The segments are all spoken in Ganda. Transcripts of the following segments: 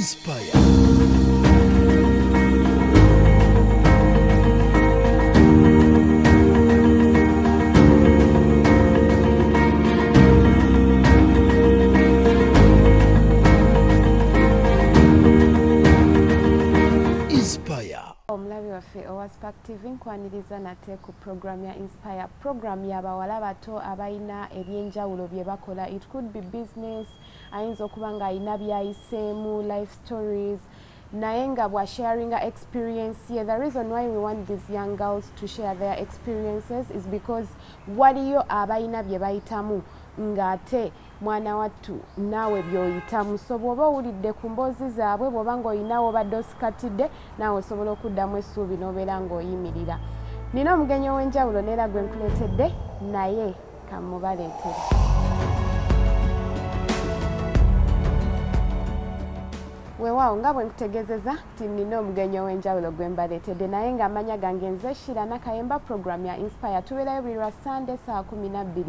Inspire. Omulabi waffe owa Spark TV nkwaniriza nate ku program ya Inspire. Program y'abawala bato abayina ebyenjawulo bye bakola. It could be business, ayinza okuba nga ayina byayiseemu, life stories, naye nga bwa sharing experience ye. The reason why we want these young girls to share their experiences is because waliyo abayina bye bayitamu ngate mwana wattu naawe by'oyitamu. So bw'oba owulidde ku mboozi zaabwe, bw'oba ng'oyinawo obadde osikatidde, naawe osobola okuddamu essuubi n'obeera ng'oyimirira. Nina omugenyi ow'enjawulo neera gwe nkuleetedde, naye kamubaleetere. Weewaawo nga bwe nkutegeezeza nti nina omugenyi ow'enjawulo gwe mbaleetedde, naye ng'amanya gange nze Shira Nakayemba. Program ya Inspire tubeerayo buli lwa Sunday saa 12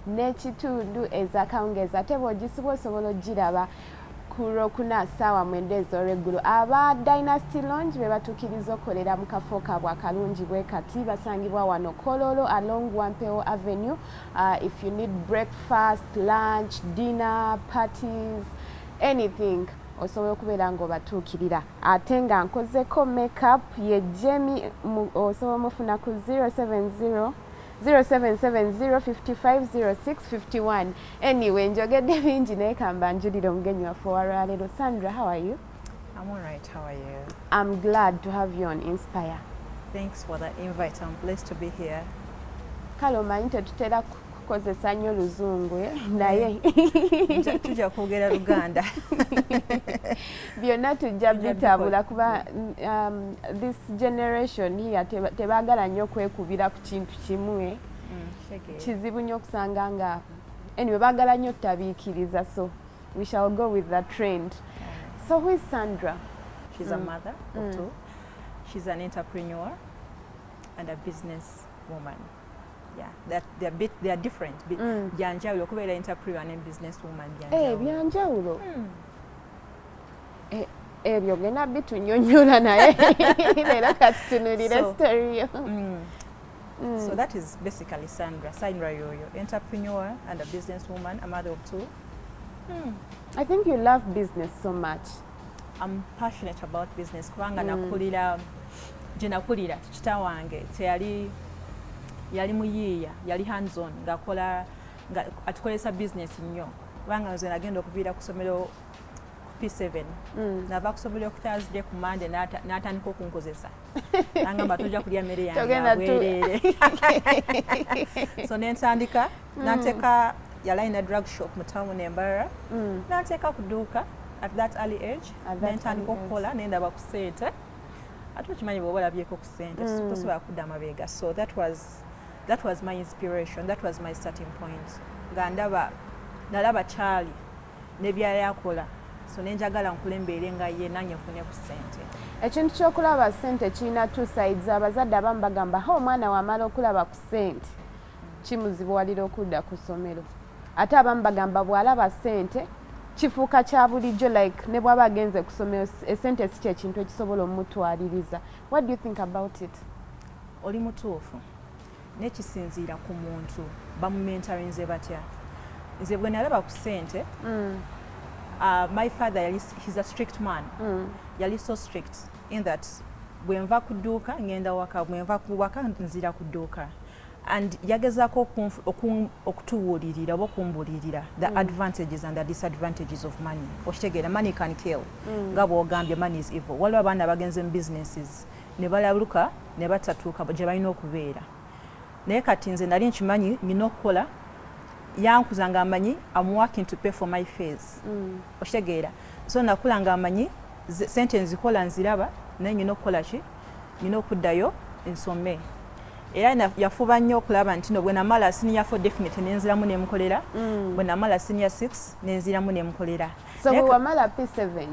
n'ekitundu ez'akawungeezi, ate bw'ogisibwa osobola ogiraba ku Lwokuna ssaawa 9 ez'olweggulo. Aba Dynasty Lounge be batuukiriza okukolera mu kafo kaabwe akalungi bwe kati, basangibwa wano Kololo along Wampewo Avenue. If you need breakfast, lunch, dinner, parties, anything, osobola okubeera ng'obatuukirira. Ate nga nkozeko makeup ye Jamie, osobola mufuna ku 0770550651. Anyway, njogedde bingi naye kamba njulira omugenyi waffe olwaleero. Sandra, how are you? I'm all right. How are you? I'm glad to have you on Inspire. Thanks for the invite. I'm blessed to be here. Kale omanyi tetutera kukozesa nnyo Luzungu naye tujja kwogera Luganda. Byonna tujja bitabula kuba this generation here tebaagala nnyo kwekubira ku kintu kimu. Kizibu nnyo okusanga nga anyway baagala nnyo tutabiikiriza, so we shall go with the trend. So who is Sandra? She's a mother of two. She's an entrepreneur and a business woman. Yeah, they are different. Byanjawulo kubeera entrepreneur and business woman byanjawulo. Ebyo gena bitunyonyola naye leero katutunulire story yo. So that is basically Sandra. Sandra Yoyo, entrepreneur and a business woman, a mother of two. I think you love business so much. I'm passionate about business. Kubanga nakulira jenakulira kitaawe wange yali muyiiya, yali hands on ngakola atukolesa business nnyo. Kubanga nze nagenda okuviira ku ssomero P7 nava ku ssomero ku Thursday ku Monday n'atandika okunkozesa nangamba tojja kulya mmere yange bwereere. So nentandika nateeka yalina drug shop mu town Mbarara, nateeka ku dduuka at that early age, nentandika okukola nendaba ku ssente. Ate okimanyi bw'oba olabyeko ku ssente tosobola kudda mabeega. So that was my inspiration, that was my starting point. Nga nalaba Charlie ne byali akola, so nenjagala nkule mbeere nga ye nanye nfune ku ssente. Ekintu ky'okulaba ssente kirina two sides. Abazadde abamu bagamba omwana wamala okulaba ku ssente kimuzibuwalira okudda ku ssomero, ate abamu bagamba bw'alaba ssente kifuuka kya bulijjo, like ne bw'aba agenze ku ssomero essente si kyekintu ekisobola omutwaliriza. What do you think about it? Oli mutuufu, nekisinziira ku muntu bamumentorinze batya. Nze bwe nalaba ku ssente, my father he's a strict man. Yali so strict in that bwe nva ku dduuka ngenda waka, bwe nva ku waka nzira ku dduuka, and yagezaako okutuwulirira oba okumbulirira the advantages and the disadvantages of money. Okitegeera, money can kill. Nga bw'ogambye money is evil. Waliwo abaana bagenze mu businesses ne balaluka ne batatuuka gye balina okubeera. Naye kati nze nali nkimanyi nina okukola, yankuza nga amanyi I'm working to pay for my fees. Okitegeera, so nakula nga amanyi sente nzikola nziraba, naye nina okukola ki, nina okuddayo ensome. Era yafuba nnyo okulaba nti bwe namala senior 4 definite nenziramu nemukolera, bwe namala senior 6 nenziramu nemukolera. So bwe wamala P7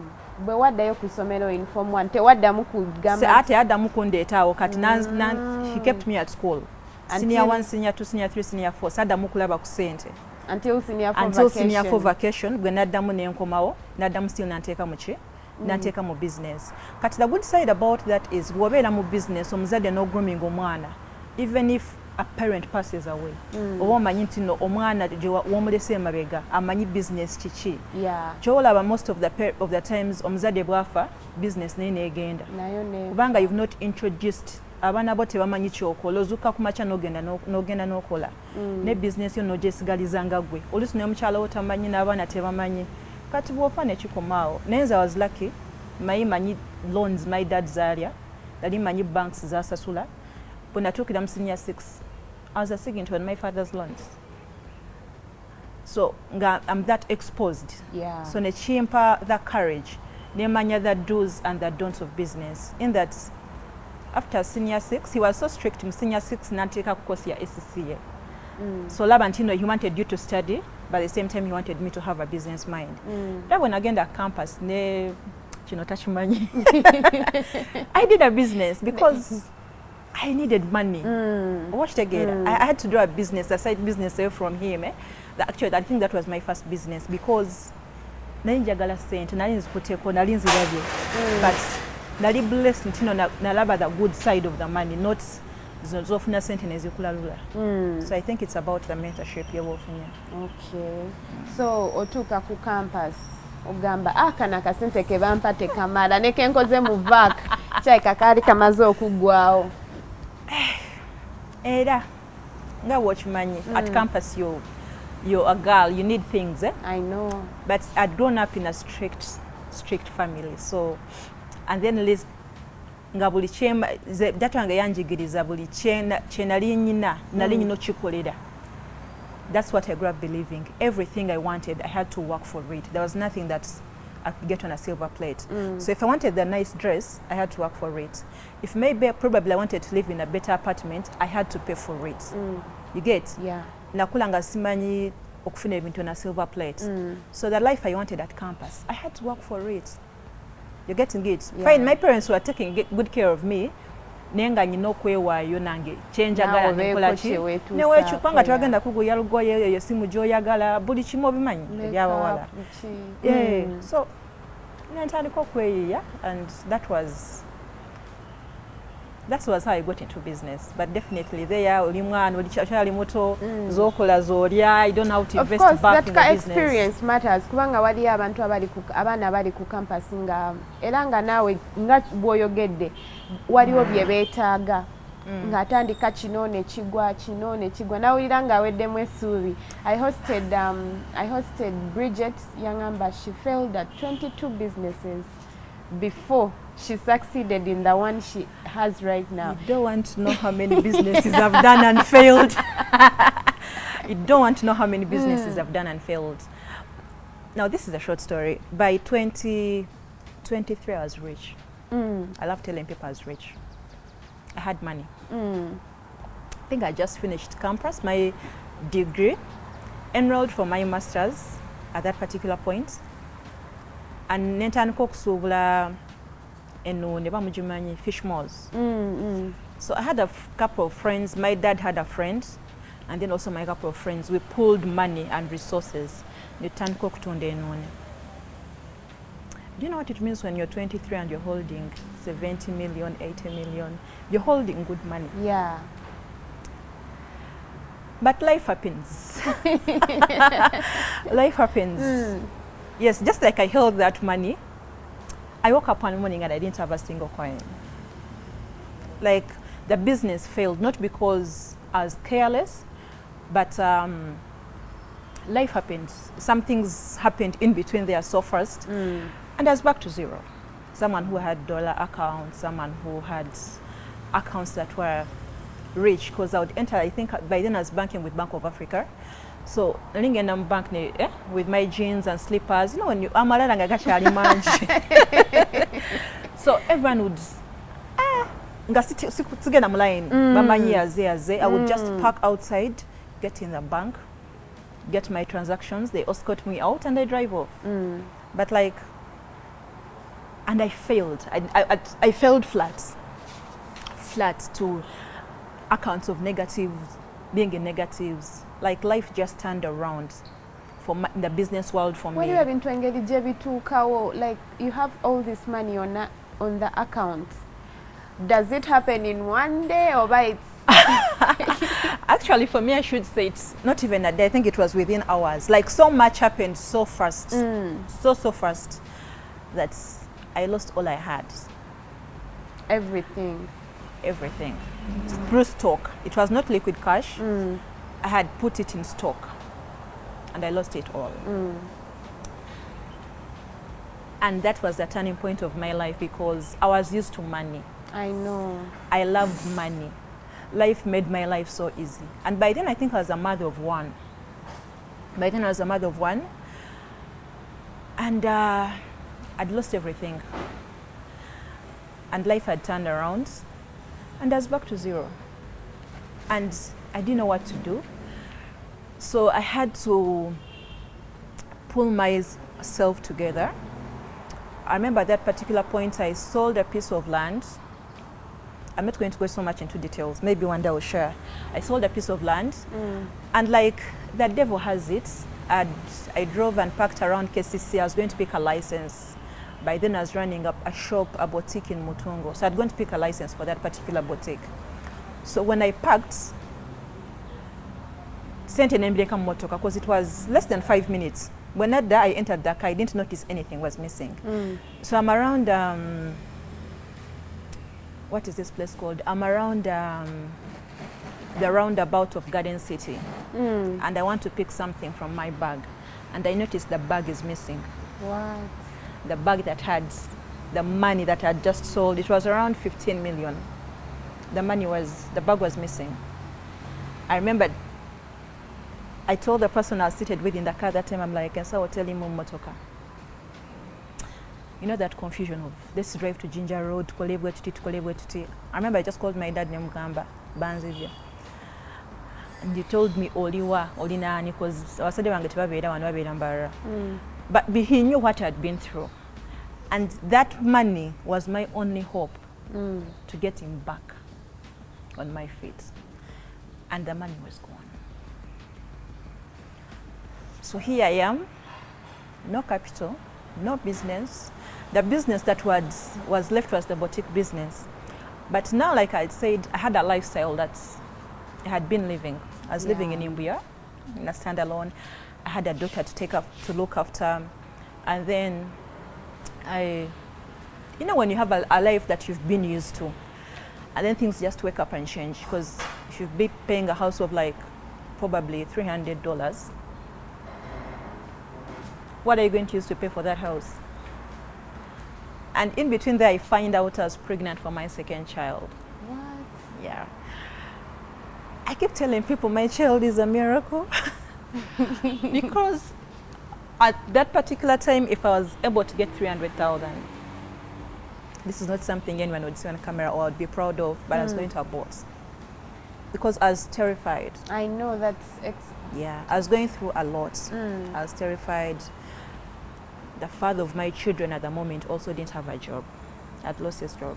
bwe waddayo ku ssomero in form 1 tewaddamu kugamba ate addamu kundeetaawo kati he kept me at school. Senior 1, senior 2, senior 3, senior 4 saddamu kulaba ku ssente until senior 4 vacation. Gwe naddamu nenkomawo, naddamu still nanteeka mu ki n'ateeka mu business. Kati the good side about that is bw'obeera mu business omuzadde n'ogrooming omwana even if a parent passes away oba omanyi nti no omwana w'omulese emabega amanyi business kiki kyolaba most of the times omuzadde bwafa business naye neegenda kubanga you've not introduced abaana bo tebamanyi kyokola ozuuka ku makya n'ogenda n'okola ne business yo n'ogyesigaliza nga ggwe oluusi n'omukyala wo tamanyi n'abaana tebamanyi kati bw'ofa nekikomaawo naye nze I was lucky manyi loans my dad zaalya nali manyi banks zasasula bwe natuukira mu senior 6 I was a signatory on my father's loans so I'm that exposed so nekimpa that courage nemanya the do's and the don'ts of business in that after senior 6 he was so strict mu senior 6 nanteeka ku course ya SCCA so laba nti he wanted you to study but at the same time he wanted me to have a business mind that when agenda campus ne kino takimanyi I did a business because I needed money. Watch together. I had to do a business, a side business away from him. Actually, I think that was my first business because nali njagala sente, nali nzikuteeko, nali nzirabye. But nali blessed ntino nalaba the good side of the money, not zofuna sente nezikulalula. So I think it's about the mentorship y'obufunya. Okay. So otuuka ku campus ogamba kano akasente ke bampa tekamala ne kenkoze mu vac kyayika kaali kamaze okuggwawo. Era nga wokimanyi at campus you're a girl, you need things I know, but I'd grown up in a strict family, so and then list nga buli kyema datange yanjigiriza buli kyenali nyina nali nyina okikolera. That's what I grew up believing. Everything I wanted I had to work for it. There was nothing that I could get on a silver plate. So if I wanted the nice dress, I had to work for it. If probably I wanted to live in a better apartment, I had to pay for it. You get? Yeah. Nakula nga simanyi okufuna ebintu on a silver plate. So the life I wanted at campus, I had to work for it. You're getting it? Yeah. Fine, my parents were taking good care of me. Nenga nyina okwewaayo nange kyenjagala nekola ki newekikubanga twagenda kuguya lugoye eyo simu gy'oyagala buli kimu obimanyi ebyabawala so nentandika okweyiya and that was how I got into business, but definitely there oli mwana oli kyali muto zokola zolya you don't know how to invest back in the business. Of course that experience matters kubanga wali abantu abaana abali ku campus nga era nga naawe nga bw'oyogedde waliwo bye beetaaga ng'atandika kino ne kigwa nawulira ng'aweddemu essuubi. I hosted Bridget Yangamba. She failed at 22 businesses before she succeeded in the one she has right now. You don't want to know how many businesses I've done and failed. You don't want to know how many businesses I've done and failed. Now this is a short story. By 2023 I was rich. I love telling people I was rich. I had money. I think I just finished campus, my degree, enrolled for my master's at that particular point. And nentandika okusuubula eno ne bamugimanyi fish malls. So I had a couple of friends. My dad had a friend, and then also my couple of friends. We pooled money and resources. Netandika okutunda enoone. Do you know what it means when you're 23 and you're holding 70 million, 80 million? You're holding good money. Yeah. But life happens. Life happens. Yes, just like I held that money, I woke up one morning and I didn't have a single coin. Like the business failed, not because I was careless, but life happened. Some things happened in between there so first, and I was back to zero. Someone who had dollar accounts, someone who had accounts that were rich, because I would enter, I think by then I was banking with Bank of Africa. So nalingenda mu bank with my jeans and slippers, you know, when you amalala nga gakyali mangi. So everyone would nga sigenda mu line bamanyi yaze. I would just park outside, get in the bank, get my transactions, they escort me out and I drive off. But like, and I failed. I failed flat to accounts of negatives, being in negatives. Like life just turned around in the business world for me. Like you have all this money on the account. Does it happen in one day or by it's Actually, for me, I should say it's not even a day. I think it was within hours. Like so much happened so fast, so fast that I lost all I had. Everything. Through stock. It was not liquid cash. I had put it in stock and I lost it all. And that was the turning point of my life because I was used to money. I know. I loved money. Life made my life so easy. And by then I think I was a mother of one. And I'd lost everything. And life had turned around and I was back to zero. And I didn't know what to do. So I had to pull myself together. I remember at that particular point I sold a piece of land. I'm not going to go so much into details. Maybe one day I'll share. I sold a piece of land. And like the devil has it, I drove and parked around KCC. I was going to pick a license. By then I was running up a shop, a boutique in Mutungo. So I'd going to pick a license for that particular boutique. So when I parked, sent an Mbeka motoka because it was less than 5 minutes. When I entered the car, I didn't notice anything was missing. So I'm around, what is this place called? I'm around the roundabout of Garden City. And I want to pick something from my bag. And I noticed the bag is missing. What? The bag that had the money that I had just sold, it was around 15 million. The bag was missing. I remember I told the person I was seated with in the car that time, I'm like, "Ensa hoteli mu motoka." You know that confusion of let's drive to Ginger Road, tukole tuti. I remember I just called my dad named Gamba, Banzivia. And he told me Olina because I was saying but he knew what I had been through. And that money was my only hope to get him back on my feet. And the money was gone. So here I am, no capital, no business. The business that was left was the boutique business. But now, like I said, I had a lifestyle that I had been living. I was living in Imbuya, in a standalone. I had a daughter to look after. And then you know when you have a life that you've been used to, and then things just wake up and change. Because if you've been paying a house of like probably $300, what are you going to use to pay for that house? And in between there, I find out I was pregnant for my second child. What? Yeah. I keep telling people my child is a miracle. Because at that particular time, if I was able to get 300,000, this is not something anyone would see on camera or I'd be proud of, but I was going to abort. Because I was terrified. I know that's... Yeah, I was going through a lot. I was terrified. The father of my children at the moment also didn't have a job. I'd lost his job.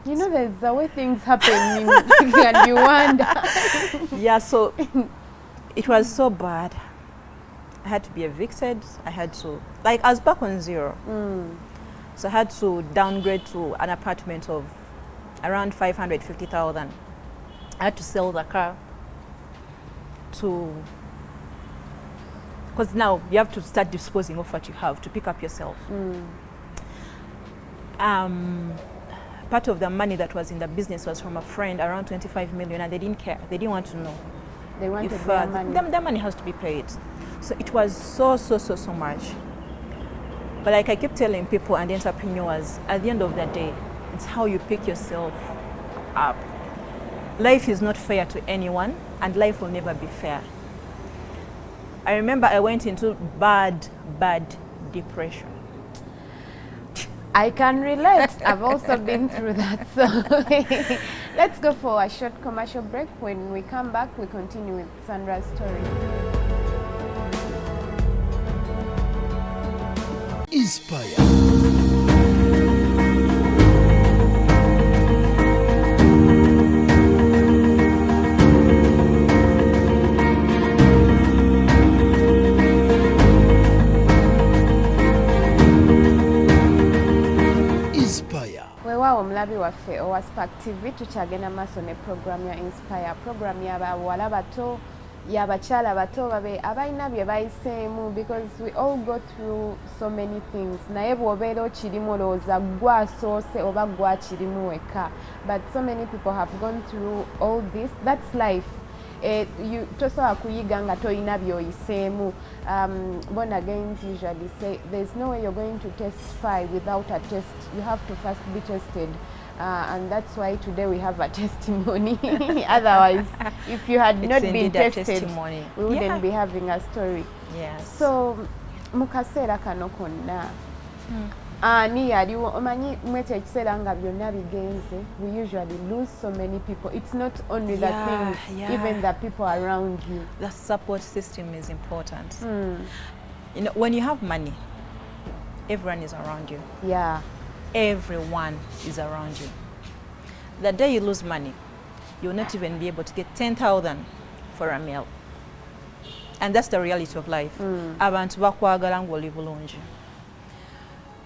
You know, there's the way things happen and you wonder. Yeah, so it was so bad. I had to be evicted. I was back on zero. So I had to downgrade to an apartment of around 550,000. I had to sell the car because now you have to start disposing of what you have to pick up yourself. Part of the money that was in the business was from a friend, around 25 million, and they didn't care. They didn't want to know. They wanted their money. Their money has to be paid. So it was so much. But like I keep telling people and entrepreneurs, at the end of the day, it's how you pick yourself up. Life is not fair to anyone, and life will never be fair. I remember I went into bad depression. I can relate. I've also been through that. So let's go for a short commercial break. When we come back, we continue with Sandra's story. Inspire. weewaawo omulabi waffe owa Spark TV tukyagenda maaso ne program ya Inspire, program y'abawala bato y'abakyala bato babe abalina bye bayiseemu, because we all go through so many things. Naye bw'obeera okirimu olowooza gwasoose oba gwakirimu wekka, but so many people have gone through all this. That's life. Tosobola kuyiga nga toyina by'oyiseemu. Born agains usually say there's no way you're going to testify without a test. You have to first be tested. And that's why today we have a testimony. Otherwise, if you had not been tested, we wouldn't be having a story. Yes. So, mukaseera kano konna ani yaliwo omanyi mwekyo ekiseera nga byonna bigenze, we usually lose so many people. It's not only the things, even the people around you. The support system is important. You know, when you have money, everyone is around you. Yeah. Everyone is around you. The day you lose money, you'll not even be able to get 10,000 for a meal. And that's the reality of life. Abantu bakwagala ng'oli bulungi.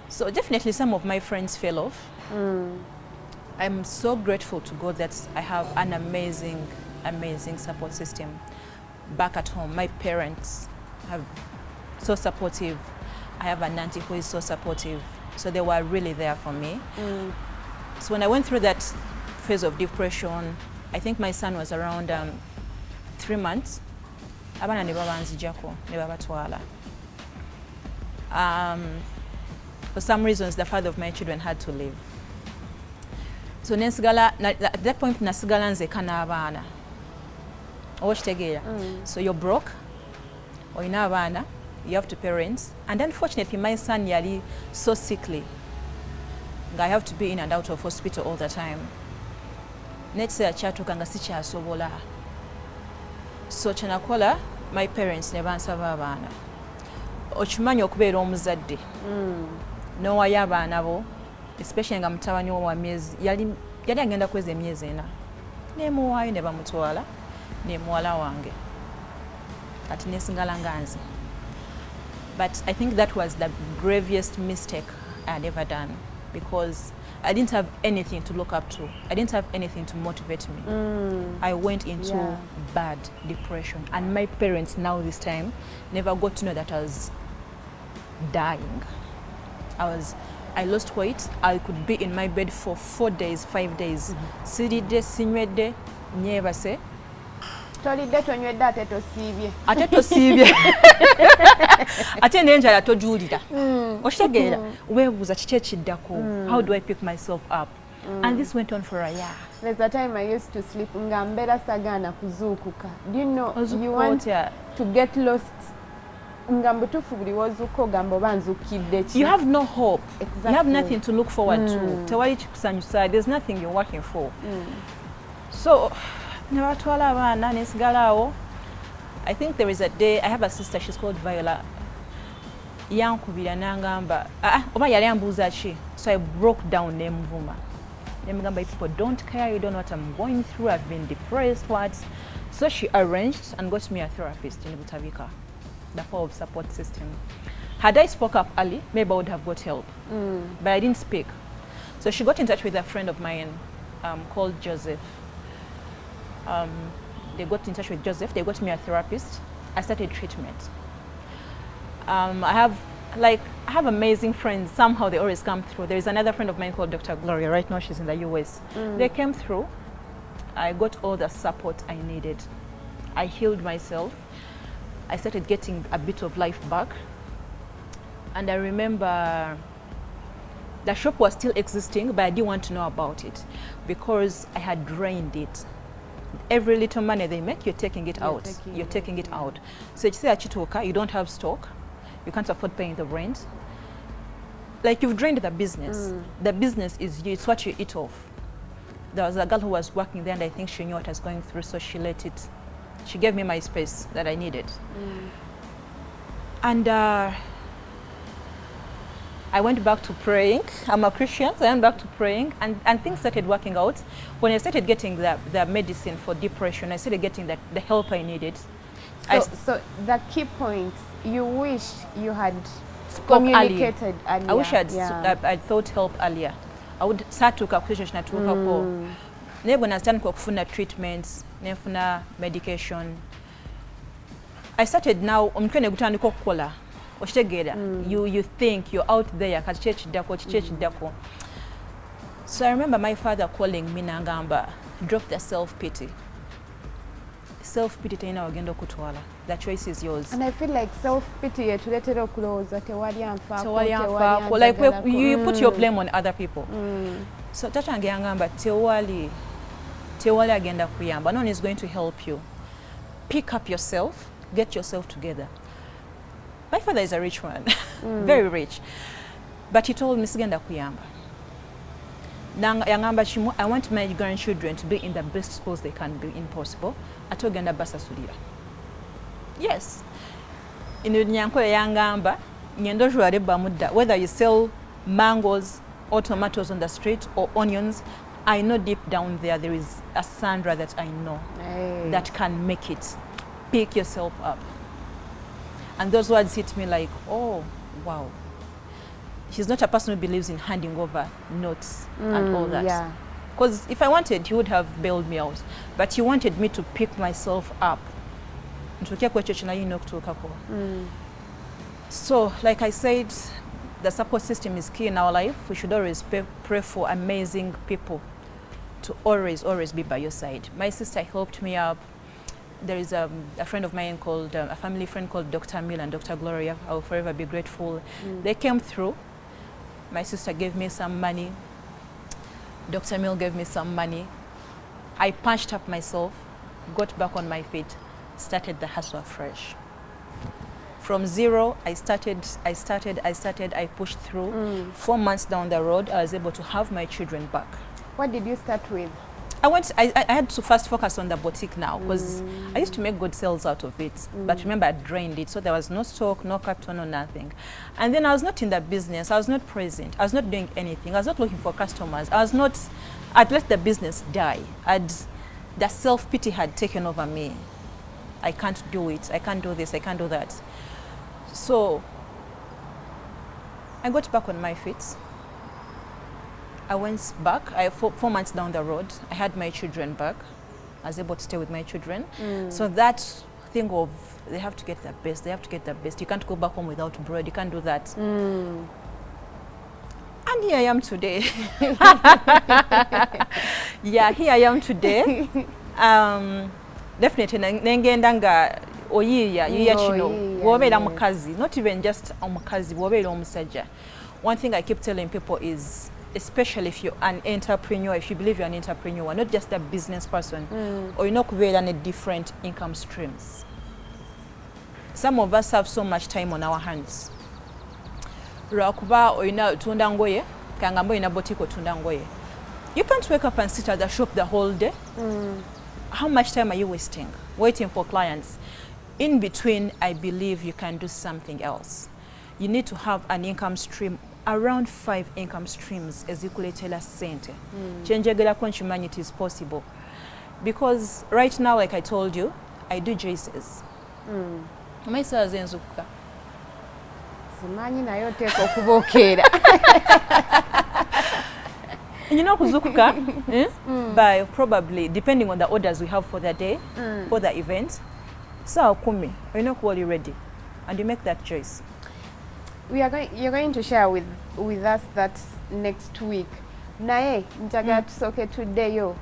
So definitely some of my friends fell off. I'm so grateful to God that I have an amazing, amazing support system back at home. My parents have so supportive. I have an auntie who is so supportive. So they were really there for me. So when I went through that phase of depression, I think my son was around 3 months. Abana ne babanzijako ne babatwala. For some reasons, the father of my children had to leave. So at that point, nasigala nzeka n'abaana. Okitegeera. So you're broke, oyina abaana, you have to parents, and unfortunately my son yali so sickly. I have to be in and out of hospital all the time. Nekiseera kyatuuka nga sikyasobola. So kyenakola, my parents ne bansaba abaana. Okimanyi okubeera omuzadde. N'owayo abaana bo, especially nga mutabani wo wa myezi yali agenda kweza emyezi 4. Nemuwaayo ne bamutwala ne muwala wange. Kati nesigala nga nze. But I think that was the gravest mistake I had ever done, because I didn't have anything to look up to. I didn't have anything to motivate me. I went into bad depression, and my parents now this time never got to know that I was dying. I lost weight. I could be in my bed for 4 days, 5 days. Siridde, sinywedde, nyebase. Tolidde tonywedde ate tosiibye. Ate tosiibye. Ate n'enjala tojuulira. Okitegeera, weebuuza kiki ekiddako. How do I pick myself up? And this went on for a year. There's a time I used to sleep nga mbeera sagana kuzuukuka. Do you know you want to get lost? Nga mbutuufu buli wozuuka ogamba oba nzuukidde ki? You have no hope. Exactly. You have nothing to look forward to. Tewali kikusanyusa. There's nothing you're working for. So ne batwala abaana nesigala awo. I think there is a day, I have a sister, she's called Viola. Yankubira n'angamba, oba yali ambuuza ki? So I broke down ne muvuma. Nemugamba, people don't care, you don't know what I'm going through, I've been depressed, what? So she arranged and got me a therapist in Butabika, the power of support system. Had I spoke up early, maybe I would have got help. But I didn't speak. So she got in touch with a friend of mine called Joseph. They got in touch with Joseph, they got me a therapist. I started treatment. I have amazing friends. Somehow they always come through. There is another friend of mine called Dr. Gloria. Right now she's in the US. They came through. I got all the support I needed. I healed myself. I started getting a bit of life back. And I remember the shop was still existing, but I didn't want to know about it because I had drained it. Every little money they make, you're taking it out. You're taking it out. So you say Achitoka, you don't have stock. You can't afford paying the rent. Like you've drained the business. The business is you, it's what you eat off. There was a girl who was working there and I think she knew what I was going through, so she let it. She gave me my space that I needed. And I went back to praying. I'm a Christian, so I went back to praying and things started working out. When I started getting the medicine for depression, I started getting the help I needed. So the key point, you wish you had communicated earlier. I wish I'd thought help earlier. saatuuka ku ekyo kinatuukako naye bwe natandika okufuna treatments nenfuna medication I started now omutwe ne gutandika okukola okitegeera you think you're out there kati kyekiddako so I remember my father calling me nangamba drop the self-pity terina wagenda okutwala the choice is yours and I feel like self-pity yetuleetera okulowooza tewali anfaako like you put your blame on other people so tatange yangamba tewali agenda kuyamba no one is going to help you pick up yourself get yourself together my father is a rich man very rich but he told me sigenda kuyamba yangamba chimu I want my grandchildren to be in the best schools they can be in possible atogenda basasulira yes ino nyanko yangamba ngendo jwale bamudda whether you sell mangoes or tomatoes on the street or onions I know deep down there is a Sandra that I know that can make it pick yourself up and those words hit me like oh wow he's not a person who believes in handing over notes and all that because if I wanted he would have bailed me out but he wanted me to pick myself up so like I said the support system is key in our life we should always pray for amazing people to always be by your side my sister helped me up there is a friend of mine called a family friend called Dr. Mill and Dr. Gloria I will forever be grateful they came through my sister gave me some money Dr. Mill gave me some money I punched up myself got back on my feet started the hustle afresh from zero I pushed through 4 months down the road I was able to have my children back. What did you start with? I had to first focus on the boutique now because I used to make good sales out of it but remember I drained it so there was no stock, no capital, no nothing and then I was not in the business, I was not present, I was not doing anything, I was not looking for customers, I'd let the business die the self-pity had taken over me. I can't do it, I can't do this, I can't do that so I got back on my feet. I went back, 4 months down the road, I had my children back. I was able to stay with my children. So that thing of they have to get the best, You can't go back home without bread, you can't do that. And here I am today. Yeah, here I am today. Definitely, nengendanga oyiya kino, wobeera mukazi, not even just omukazi, wobeera omusajja. One thing I keep telling people is, especially if you're an entrepreneur, if you believe you're an entrepreneur, not just a business person, or you're not creating a different income streams. Some of us have so much time on our hands. Rakuba oyina tunda ngoye, kangamba oyina boutique otunda ngoye. You can't wake up and sit at the shop the whole day. How much time are you wasting? Waiting for clients. In between, I believe you can do something else. You need to have an income stream, around 5 income streams ezikuleetera ssente. Kyenjagala ko nkimanyi it is possible. Because right now, like I told you, I do juices. Amaisa azenzukuka. Simanyi naye oteeka okubookera. You know kuzukuka by probably depending on the orders we have for the day, for the event. So kumi, you know what you're ready, and you make that choice. You're going to share with us that next week. Naye njagala tusooke tuddeyo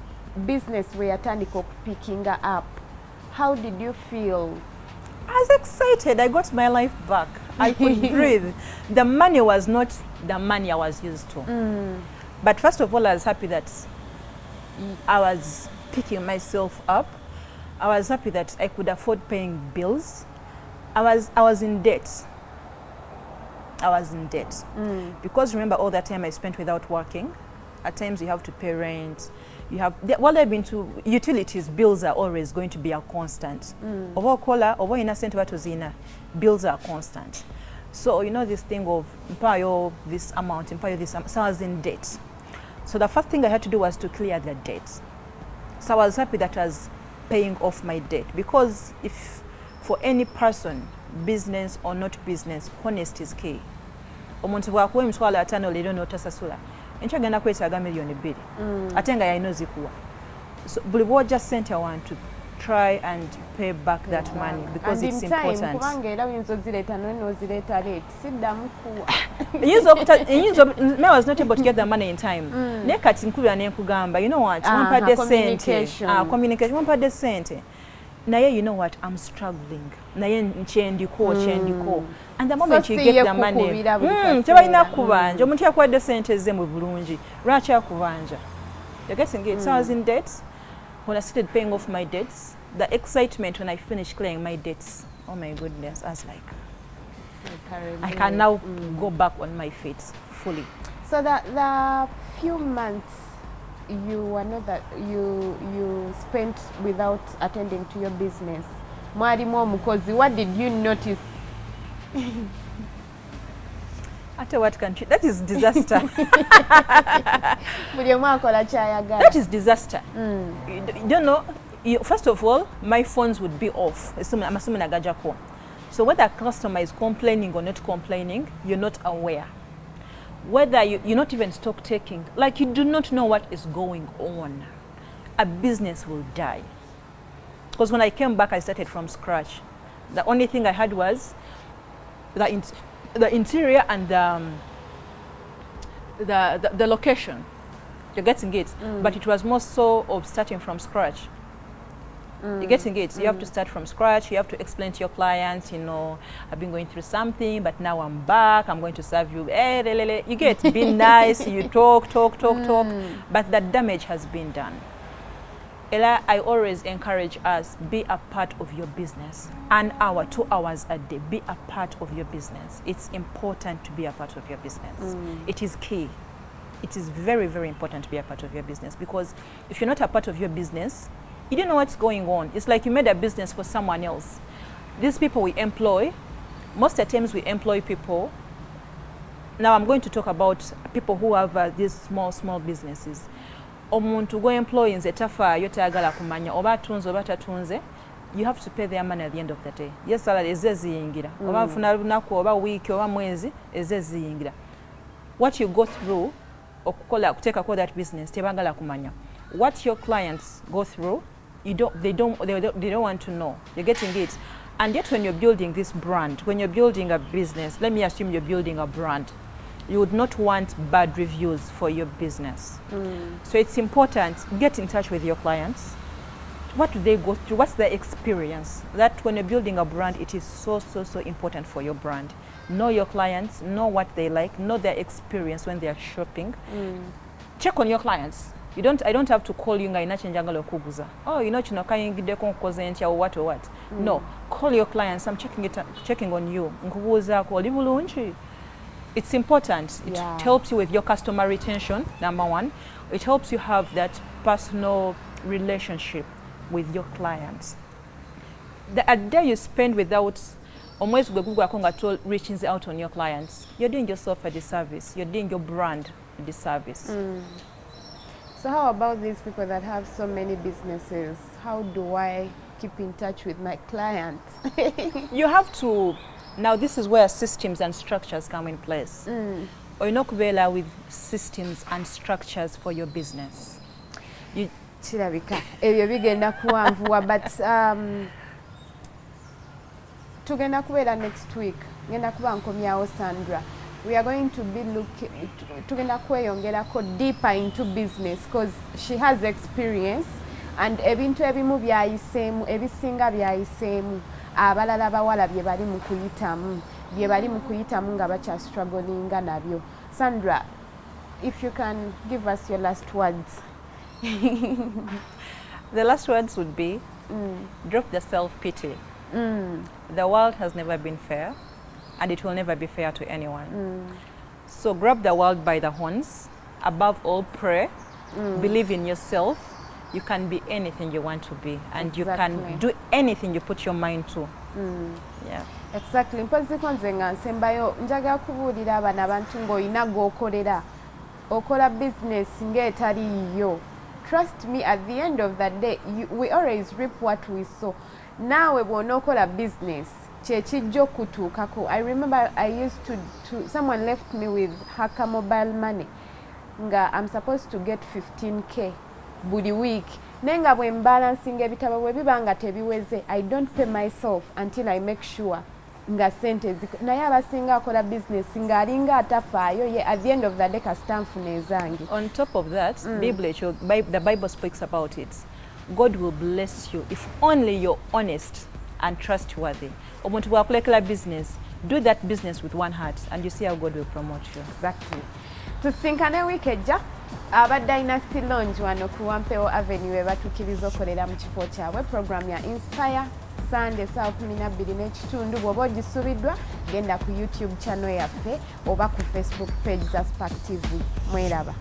business we yatandika picking up. How did you feel? I was excited. I got my life back. I could breathe. The money was not the money I was used to. But first of all, I was happy that I was picking myself up. I was happy that I could afford paying bills. I was in debt. Because remember all that time I spent without working. At times you have to pay rent. You have I've been to utilities. Bills are always going to be a constant. Over innocent batozina, bills are constant. So you know this thing of pay this amount, so I was in debt. So the first thing I had to do was to clear the debt. So I was happy that I was paying off my debt, because if for any person, business or not business, honesty is key. Omuntu bwakuwa emitwalo 5 leero n'otasasula, enkya genda kwetaaga million 2 ate nga yalina ozikuwa. So buli bw'ojja ssente want to try and pay back that money because and it's in time, important. kubanga era oyinza ozireeta n'ozireta late siddamu kuwa. I was not able to get the money in time. Naye kati nkubira ne nkugamba, you know what, wampadde ssente. Communication, wampadde ssente. Naye you know what, I'm struggling. Naye nkyendiko. And the moment you get the money, tebalina kubanja. Omuntu yakuwadde ssente ze mu bulungi. Lwaki akubanja? You're getting it. So I was in debt. When I started paying off my debts, the excitement when I finished clearing my debts, oh my goodness, I was like, I can now go back on my feet fully. So the few months you were not that you spent without attending to your business, mwalimu omukozi, what did you notice? After what country? That is disaster. That is disaster. You don't know. First of all, my phones would be off. I'm assuming a gajako. So whether a customer is complaining or not complaining, you're not aware. Whether you're not even stock taking, like you do not know what is going on. A business will die. Because when I came back, I started from scratch. The only thing I had was the interior and the location. You're getting it. But it was more so of starting from scratch. You're getting it. You have to start from scratch. You have to explain to your clients, you know, I've been going through something, but now I'm back. I'm going to serve you. You get, be nice. You talk. But the damage has been done. Ella, I always encourage us, be a part of your business. An hour, 2 hours a day, be a part of your business. It's important to be a part of your business. It is key. It is very, very important to be a part of your business, because if you're not a part of your business, you don't know what's going on. It's like you made a business for someone else. These people we employ, most of the times we employ people. Now I'm going to talk about people who have these small businesses. Omuntu go employ nze tafaayo tayagala kumanya oba atunze oba tatunze, you have to pay their money at the end of the day. Yes, salary ezze ziyingira. Oba nfuna lunaku oba wiiki oba mwezi ezze ziyingira. What you go through okuteekako that business tebagala kumanya. What your clients go through, they don't want to know. You're getting it. And yet when you're building this brand, when you're building a business, let me assume you're building a brand, you would not want bad reviews for your business. So it's important, get in touch with your clients. What do they go through? What's their experience? That when you're building a brand, it is so important for your brand. Know your clients, know what they like, know their experience when they are shopping. Check on your clients. I don't have to call you oh, you know, or what. No, call your clients. I'm checking on you. It's important. It helps you with your customer retention, number one. It helps you have that personal relationship with your clients. A day you spend without almost reaching out on your clients, you're doing yourself a disservice. You're doing your brand a disservice. So how about these people that have so many businesses? How do I keep in touch with my clients? You have to. Now this is where systems and structures come in place. Oinokubela with systems and structures for your business. Kirabika ebyo bigenda kuwanvuwa, but tugenda kubeera next week. Ngenda kuba nkomyawo Sandra. We are going to be looking, tugenda kweyongerako deeper into business, because she has experience and ebintu ebimu byayiseemu, ebisinga byayiseemu. Abalala bawala bye bali mu kuyitamu nga bakya strugglinga nabyo. Sandra, if you can give us your last words. The last words would be, drop the self-pity. The world has never been fair, and it will never be fair to anyone. So grab the world by the horns. Above all, pray. Believe in yourself. You can be anything you want to be, and you can do anything you put your mind to. Yeah. Exactly. Mpoziko nze nga nsembayo njagala kubuulira abana abantu ng'olina gw'okolera. Okola business ng'etali yiyo. Trust me, at the end of the day, we always reap what we sow. Naawe bw'onookola business, kye kijja okutuukako. I remember I used to someone left me with Haka mobile money. nga I'm supposed to get 15k buli week nenga bwe balancing ebitabo bwe bibanga tebiweze I don't pay myself until I make sure nga sente naye abasinga akola business nga alinga atafaayo ye at the end of the day kastamfuna ezange. On top of that, the Bible speaks about it. God will bless you if only you're honest and trustworthy. Omuntu bwakulekera business, do that business with one heart and you see how God will promote you. Exactly. Tusinkane week ejja aba Dynasty Lounge wano ku Wampewo Avenue we batukiriza okolera mu kifo kyabwe program ya Inspire Sunday saa 12:30 bw'oba ogisubiddwa genda ku YouTube channel yaffe oba ku Facebook page za Spark TV. Mweraba.